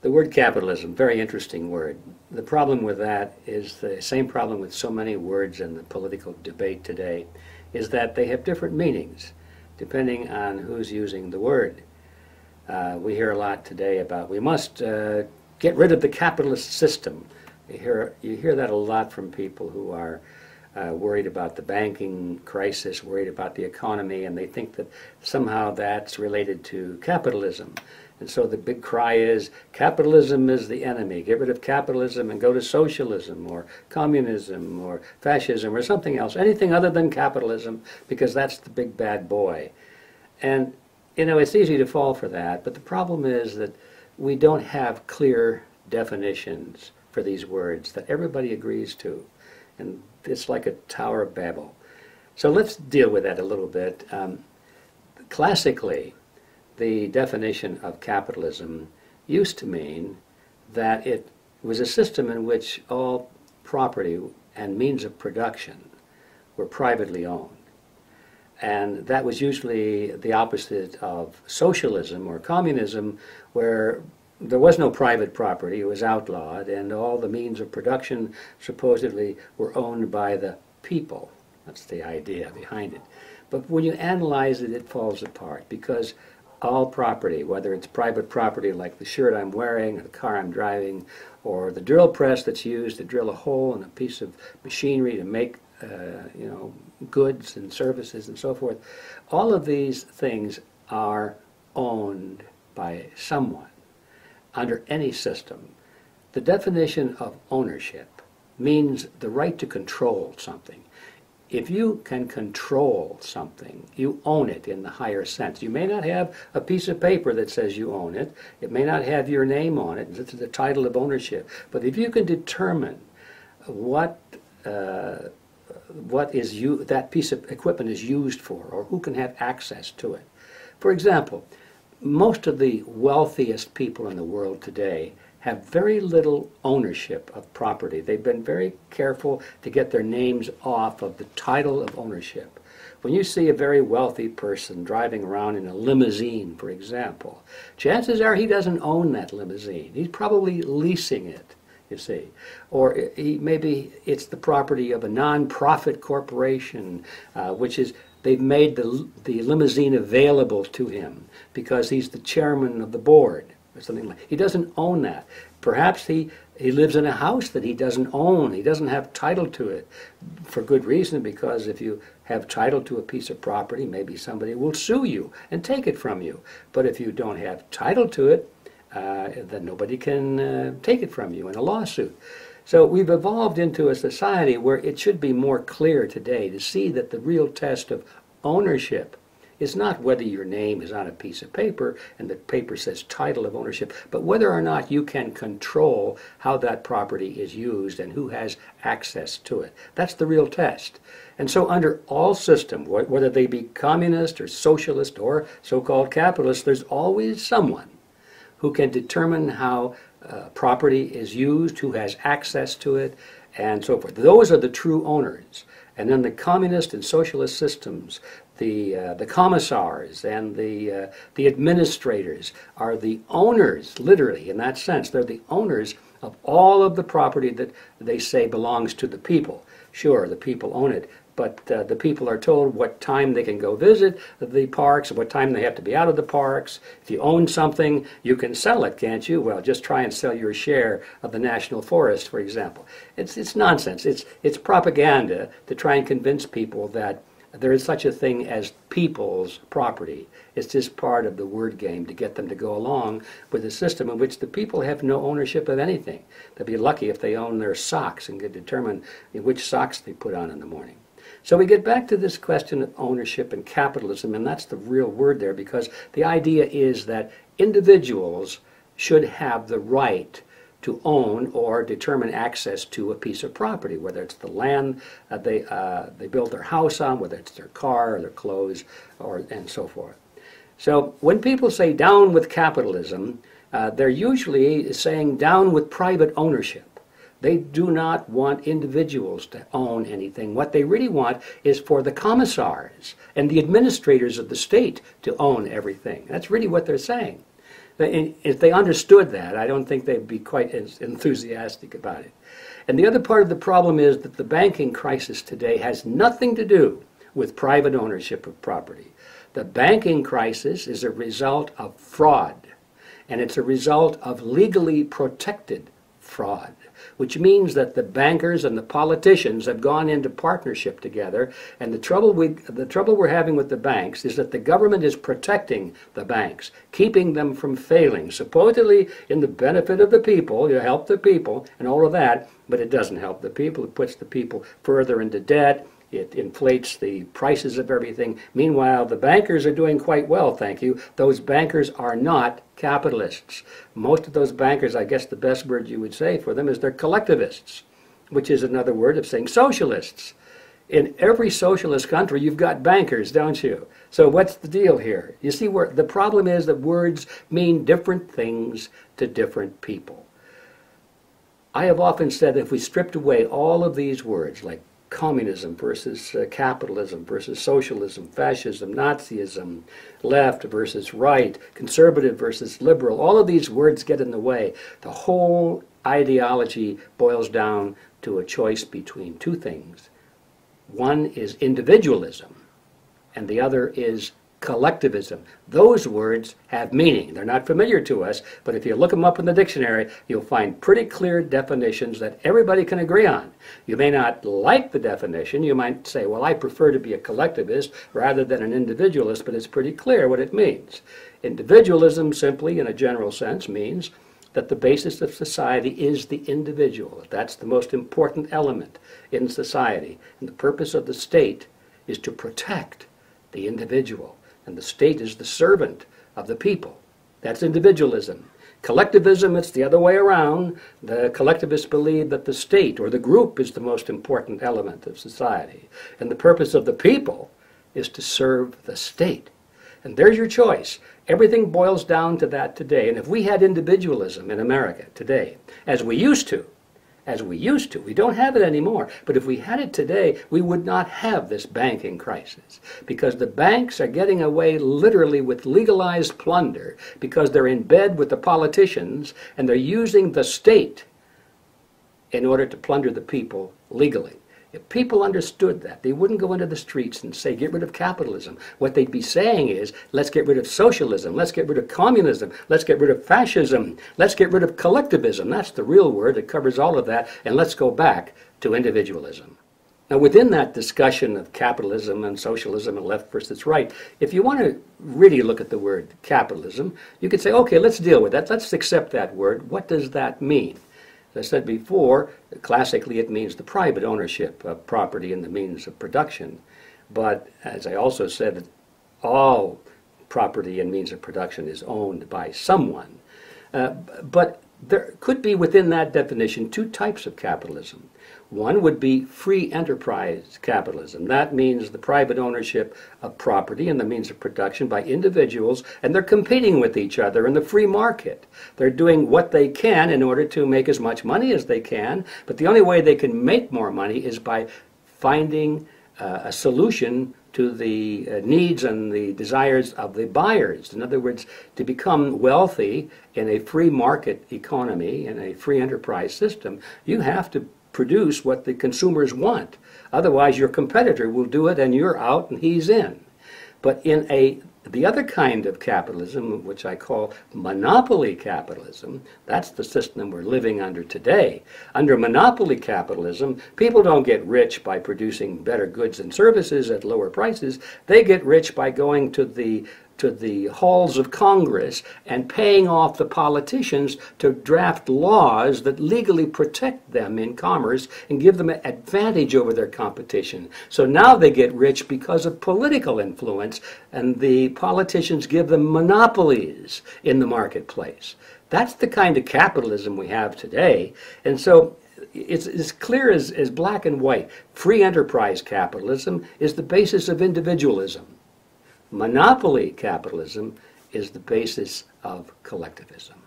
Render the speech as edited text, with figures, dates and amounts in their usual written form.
The word capitalism, very interesting word. The problem with that is the same problem with so many words in the political debate today, is that they have different meanings depending on who's using the word. We hear a lot today about we must get rid of the capitalist system. You hear that a lot from people who are worried about the banking crisis, worried about the economy, and they think that somehow that's related to capitalism. And so the big cry is, capitalism is the enemy. Get rid of capitalism and go to socialism or communism or fascism or something else, anything other than capitalism, because that's the big bad boy. And, you know, it's easy to fall for that, but the problem is that we don't have clear definitions for these words that everybody agrees to. And it's like a Tower of Babel. So let's deal with that a little bit. Classically, the definition of capitalism used to mean that it was a system in which all property and means of production were privately owned. And that was usually the opposite of socialism or communism, where there was no private property, it was outlawed, and all the means of production supposedly were owned by the people. That's the idea behind it. But when you analyze it, it falls apart, because all property, whether it's private property like the shirt I'm wearing, or the car I'm driving, or the drill press that's used to drill a hole in a piece of machinery to make goods and services and so forth, all of these things are owned by someone under any system. The definition of ownership means the right to control something. If you can control something, you own it in the higher sense. You may not have a piece of paper that says you own it. It may not have your name on it. It's the title of ownership. But if you can determine what that piece of equipment is used for, or who can have access to it. For example, most of the wealthiest people in the world today have very little ownership of property. They've been very careful to get their names off of the title of ownership. When you see a very wealthy person driving around in a limousine, for example, chances are he doesn't own that limousine. He's probably leasing it, you see. Or maybe it's the property of a non-profit corporation, which is they've made the limousine available to him because he's the chairman of the board. Or something like. He doesn't own that. Perhaps he lives in a house that he doesn't own. He doesn't have title to it, for good reason, because if you have title to a piece of property, maybe somebody will sue you and take it from you. But if you don't have title to it, then nobody can take it from you in a lawsuit. So we've evolved into a society where it should be more clear today to see that the real test of ownership is not whether your name is on a piece of paper and the paper says title of ownership, but whether or not you can control how that property is used and who has access to it. That's the real test. And so under all systems, whether they be communist or socialist or so-called capitalist, there's always someone who can determine how property is used, who has access to it, and so forth. Those are the true owners. And then the communist and socialist systems, the commissars and the administrators are the owners, literally, in that sense. They're the owners of all of the property that they say belongs to the people. Sure, the people own it, but the people are told what time they can go visit the parks and what time they have to be out of the parks. If you own something, you can sell it, can't you? Well, just try and sell your share of the national forest, for example. It's nonsense. It's propaganda to try and convince people that there is such a thing as people's property. It's just part of the word game to get them to go along with a system in which the people have no ownership of anything. They'll be lucky if they own their socks and can determine which socks they put on in the morning. So we get back to this question of ownership and capitalism, and that's the real word there, because the idea is that individuals should have the right to own or determine access to a piece of property, whether it's the land they build their house on, whether it's their car or their clothes, and so forth. So when people say down with capitalism, they're usually saying down with private ownership. They do not want individuals to own anything. What they really want is for the commissars and the administrators of the state to own everything. That's really what they're saying. If they understood that, I don't think they'd be quite as enthusiastic about it. And the other part of the problem is that the banking crisis today has nothing to do with private ownership of property. The banking crisis is a result of fraud, and it's a result of legally protected fraud, which means that the bankers and the politicians have gone into partnership together, and the trouble we're having with the banks is that the government is protecting the banks, keeping them from failing, supposedly in the benefit of the people, you help the people and all of that, but it doesn't help the people. It puts the people further into debt. It inflates the prices of everything. Meanwhile, the bankers are doing quite well, thank you. Those bankers are not capitalists. Most of those bankers, I guess the best word you would say for them is they're collectivists, which is another word of saying socialists. In every socialist country, you've got bankers, don't you? So what's the deal here? You see, where the problem is that words mean different things to different people. I have often said that if we stripped away all of these words, like communism versus capitalism versus socialism, fascism, Nazism, left versus right, conservative versus liberal, all of these words get in the way. The whole ideology boils down to a choice between two things. One is individualism, and the other is collectivism. Those words have meaning. They're not familiar to us, but if you look them up in the dictionary, you'll find pretty clear definitions that everybody can agree on. You may not like the definition. You might say, well, I prefer to be a collectivist rather than an individualist, but it's pretty clear what it means. Individualism, simply in a general sense, means that the basis of society is the individual. That's the most important element in society. And the purpose of the state is to protect the individual. And the state is the servant of the people. That's individualism. Collectivism, it's the other way around. The collectivists believe that the state or the group is the most important element of society. And the purpose of the people is to serve the state. And there's your choice. Everything boils down to that today. And if we had individualism in America today, as we used to, we don't have it anymore. But if we had it today, we would not have this banking crisis, because the banks are getting away literally with legalized plunder because they're in bed with the politicians and they're using the state in order to plunder the people legally. If people understood that, they wouldn't go into the streets and say, get rid of capitalism. What they'd be saying is, let's get rid of socialism, let's get rid of communism, let's get rid of fascism, let's get rid of collectivism. That's the real word that covers all of that, and let's go back to individualism. Now, within that discussion of capitalism and socialism and left versus right, if you want to really look at the word capitalism, you could say, okay, let's deal with that. Let's accept that word. What does that mean? As I said before, classically it means the private ownership of property and the means of production. But as I also said, all property and means of production is owned by someone. But there could be within that definition two types of capitalism. One would be free enterprise capitalism. That means the private ownership of property and the means of production by individuals, and they're competing with each other in the free market. They're doing what they can in order to make as much money as they can, but the only way they can make more money is by finding a solution to the needs and the desires of the buyers. In other words, to become wealthy in a free market economy, in a free enterprise system, you have to produce what the consumers want. Otherwise, your competitor will do it and you're out and he's in. But in the other kind of capitalism, which I call monopoly capitalism, that's the system we're living under today. Under monopoly capitalism, people don't get rich by producing better goods and services at lower prices. They get rich by going to the halls of Congress and paying off the politicians to draft laws that legally protect them in commerce and give them an advantage over their competition. So now they get rich because of political influence, and the politicians give them monopolies in the marketplace. That's the kind of capitalism we have today. And so it's as clear as black and white. Free enterprise capitalism is the basis of individualism. Monopoly capitalism is the basis of collectivism.